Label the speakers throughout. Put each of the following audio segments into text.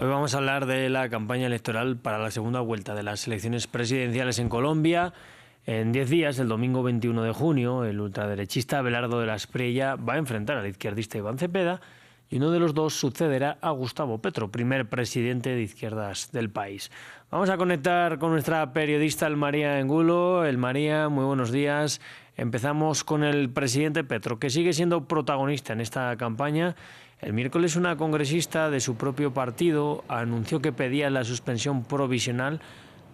Speaker 1: Hoy vamos a hablar de la campaña electoral para la segunda vuelta de las elecciones presidenciales en Colombia. En 10 días, el domingo 21 de junio, el ultraderechista Abelardo de la Espriella va a enfrentar al izquierdista Iván Cepeda y uno de los dos sucederá a Gustavo Petro, primer presidente de izquierdas del país. Vamos a conectar con nuestra periodista Elmaria Angulo. Elmaria, muy buenos días. Empezamos con el presidente Petro, que sigue siendo protagonista en esta campaña. El miércoles una congresista de su propio partido anunció que pedía la suspensión provisional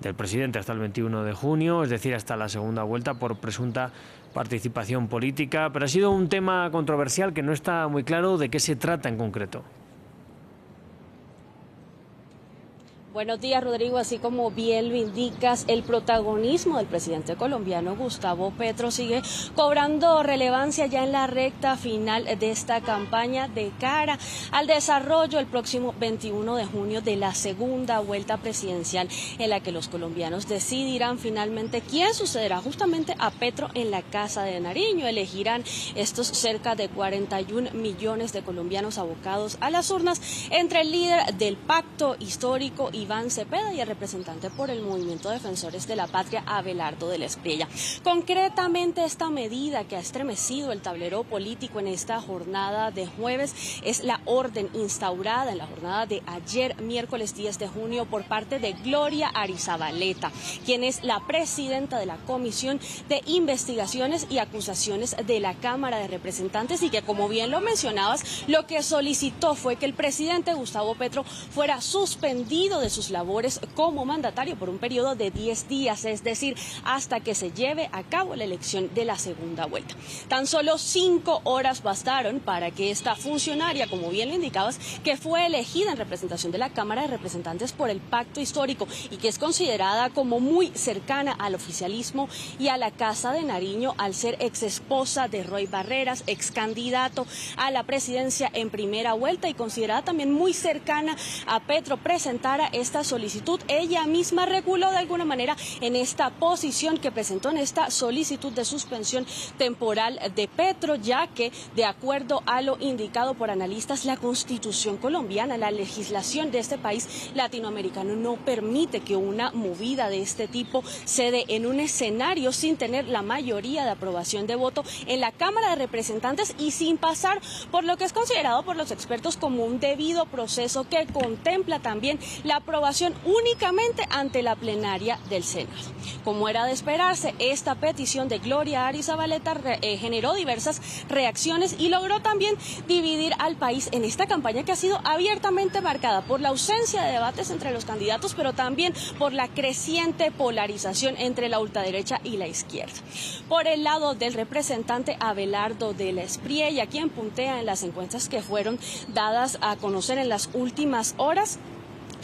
Speaker 1: del presidente hasta el 21 de junio, es decir, hasta la segunda vuelta, por presunta participación política. Pero ha sido un tema controversial que no está muy claro de qué se trata en concreto.
Speaker 2: Buenos días, Rodrigo. Así como bien lo indicas, el protagonismo del presidente colombiano Gustavo Petro sigue cobrando relevancia ya en la recta final de esta campaña de cara al desarrollo el próximo 21 de junio de la segunda vuelta presidencial, en la que los colombianos decidirán finalmente quién sucederá justamente a Petro en la Casa de Nariño. Elegirán estos cerca de 41 millones de colombianos abocados a las urnas entre el líder del pacto histórico Iván Cepeda y el representante por el Movimiento Defensores de la Patria, Abelardo de la Espriella. Concretamente, esta medida que ha estremecido el tablero político en esta jornada de jueves es la orden instaurada en la jornada de ayer, miércoles 10 de junio, por parte de Gloria Arizabaleta, quien es la presidenta de la Comisión de Investigaciones y Acusaciones de la Cámara de Representantes, y que, como bien lo mencionabas, lo que solicitó fue que el presidente Gustavo Petro fuera suspendido de sus labores como mandatario por un periodo de 10 días, es decir, hasta que se lleve a cabo la elección de la segunda vuelta. Tan solo 5 horas bastaron para que esta funcionaria, como bien le indicabas, que fue elegida en representación de la Cámara de Representantes por el Pacto Histórico y que es considerada como muy cercana al oficialismo y a la Casa de Nariño, al ser ex esposa de Roy Barreras, ex candidato a la presidencia en primera vuelta y considerada también muy cercana a Petro, presentara esta solicitud. Ella misma reguló de alguna manera en esta posición que presentó en esta solicitud de suspensión temporal de Petro, ya que, de acuerdo a lo indicado por analistas, la Constitución colombiana, la legislación de este país latinoamericano, no permite que una movida de este tipo se dé en un escenario sin tener la mayoría de aprobación de voto en la Cámara de Representantes y sin pasar por lo que es considerado por los expertos como un debido proceso que contempla también la aprobación únicamente ante la plenaria del Senado. Como era de esperarse, esta petición de Gloria Arizabaleta generó diversas reacciones y logró también dividir al país en esta campaña que ha sido abiertamente marcada por la ausencia de debates entre los candidatos, pero también por la creciente polarización entre la ultraderecha y la izquierda. Por el lado del representante Abelardo de la Espriella, quien puntea en las encuestas que fueron dadas a conocer en las últimas horas,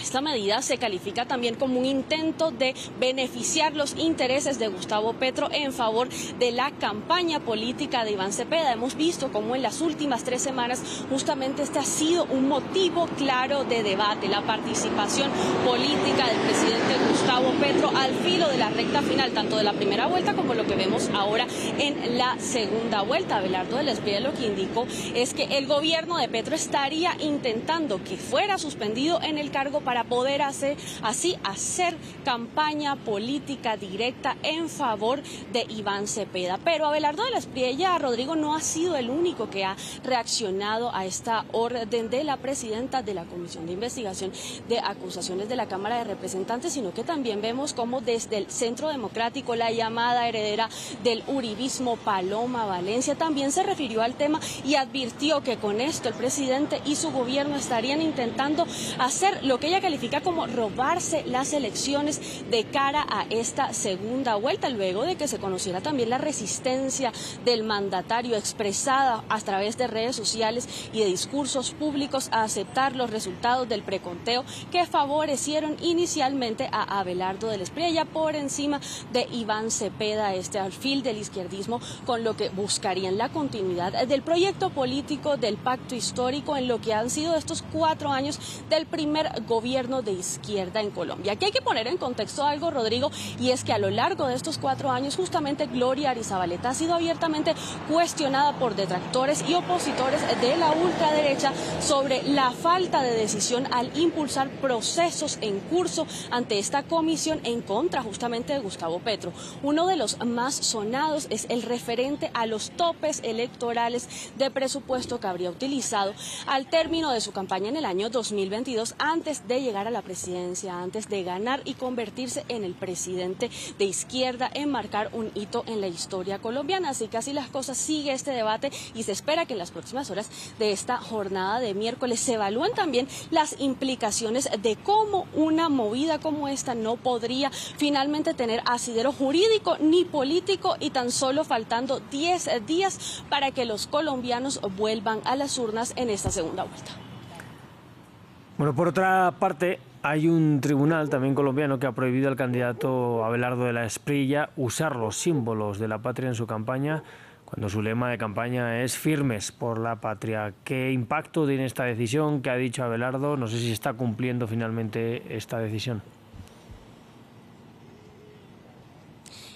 Speaker 2: esta medida se califica también como un intento de beneficiar los intereses de Gustavo Petro en favor de la campaña política de Iván Cepeda. Hemos visto cómo en las últimas 3 semanas justamente este ha sido un motivo claro de debate, la participación política del presidente Gustavo Petro al filo de la recta final, tanto de la primera vuelta como lo que vemos ahora en la segunda vuelta. Abelardo de la Espriella lo que indicó es que el gobierno de Petro estaría intentando que fuera suspendido en el cargo para poder hacer campaña política directa en favor de Iván Cepeda. Pero Abelardo de la Espriella, Rodrigo, no ha sido el único que ha reaccionado a esta orden de la presidenta de la Comisión de Investigación de Acusaciones de la Cámara de Representantes, sino que también vemos cómo desde el Centro Democrático, la llamada heredera del uribismo, Paloma Valencia, también se refirió al tema y advirtió que con esto el presidente y su gobierno estarían intentando hacer lo que ella califica como robarse las elecciones de cara a esta segunda vuelta, luego de que se conociera también la resistencia del mandatario expresada a través de redes sociales y de discursos públicos a aceptar los resultados del preconteo que favorecieron inicialmente a Abelardo de la Espriella por encima de Iván Cepeda, este alfil del izquierdismo, con lo que buscarían la continuidad del proyecto político del Pacto Histórico en lo que han sido estos 4 años del primer gobierno gobierno de izquierda en Colombia. Aquí hay que poner en contexto algo, Rodrigo, y es que a lo largo de estos 4 años justamente Gloria Arizabaleta ha sido abiertamente cuestionada por detractores y opositores de la ultraderecha sobre la falta de decisión al impulsar procesos en curso ante esta comisión en contra justamente de Gustavo Petro. Uno de los más sonados es el referente a los topes electorales de presupuesto que habría utilizado al término de su campaña en el año 2022, antes de llegar a la presidencia, antes de ganar y convertirse en el presidente de izquierda, en marcar un hito en la historia colombiana. Así que así las cosas, sigue este debate y se espera que en las próximas horas de esta jornada de miércoles se evalúen también las implicaciones de cómo una movida como esta no podría finalmente tener asidero jurídico ni político, y tan solo faltando 10 días para que los colombianos vuelvan a las urnas en esta segunda vuelta.
Speaker 1: Bueno, por otra parte, hay un tribunal también colombiano que ha prohibido al candidato Abelardo de la Espriella usar los símbolos de la patria en su campaña, cuando su lema de campaña es "Firmes por la patria". ¿Qué impacto tiene esta decisión? ¿Qué ha dicho Abelardo? No sé si está cumpliendo finalmente esta decisión.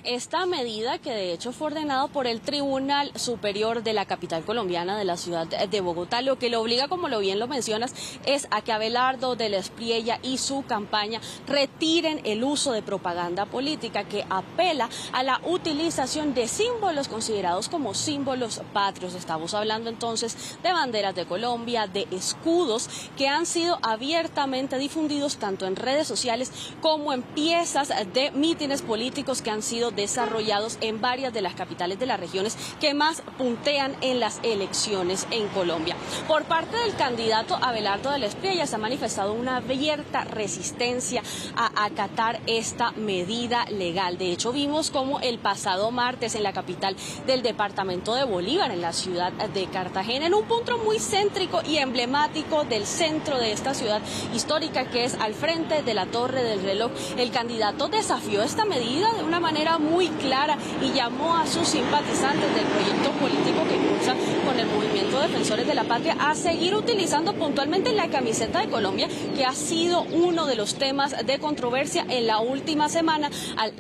Speaker 2: Esta medida, que de hecho fue ordenada por el Tribunal Superior de la capital colombiana, de la ciudad de Bogotá, lo que le obliga, como bien lo mencionas, es a que Abelardo de la Espriella y su campaña retiren el uso de propaganda política que apela a la utilización de símbolos considerados como símbolos patrios. Estamos hablando entonces de banderas de Colombia, de escudos que han sido abiertamente difundidos tanto en redes sociales como en piezas de mítines políticos que han sido desarrollados en varias de las capitales de las regiones que más puntean en las elecciones en Colombia. Por parte del candidato Abelardo de la Espriella se ha manifestado una abierta resistencia a acatar esta medida legal. De hecho, vimos como el pasado martes en la capital del departamento de Bolívar, en la ciudad de Cartagena, en un punto muy céntrico y emblemático del centro de esta ciudad histórica, que es al frente de la Torre del Reloj, el candidato desafió esta medida de una manera muy clara y llamó a sus simpatizantes del proyecto político que impulsa con el movimiento Defensores de la Patria a seguir utilizando puntualmente la camiseta de Colombia, que ha sido uno de los temas de controversia en la última semana, al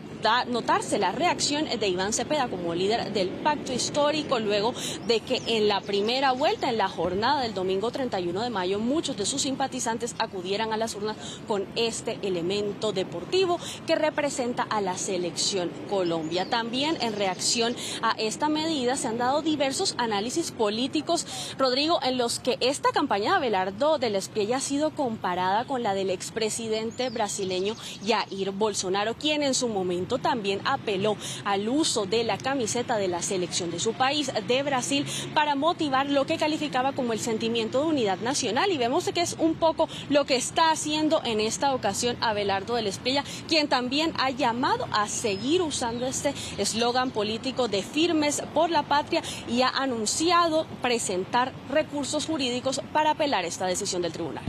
Speaker 2: notarse la reacción de Iván Cepeda como líder del pacto histórico, luego de que en la primera vuelta, en la jornada del domingo 31 de mayo, muchos de sus simpatizantes acudieran a las urnas con este elemento deportivo que representa a la selección Colombia. También en reacción a esta medida se han dado diversos análisis políticos, Rodrigo, en los que esta campaña de Abelardo de la Espriella ha sido comparada con la del expresidente brasileño Jair Bolsonaro, quien en su momento también apeló al uso de la camiseta de la selección de su país, de Brasil, para motivar lo que calificaba como el sentimiento de unidad nacional. Y vemos que es un poco lo que está haciendo en esta ocasión Abelardo de la Espriella, quien también ha llamado a seguir usando este eslogan político de "Firmes por la patria", y ha anunciado presentar recursos jurídicos para apelar esta decisión del tribunal.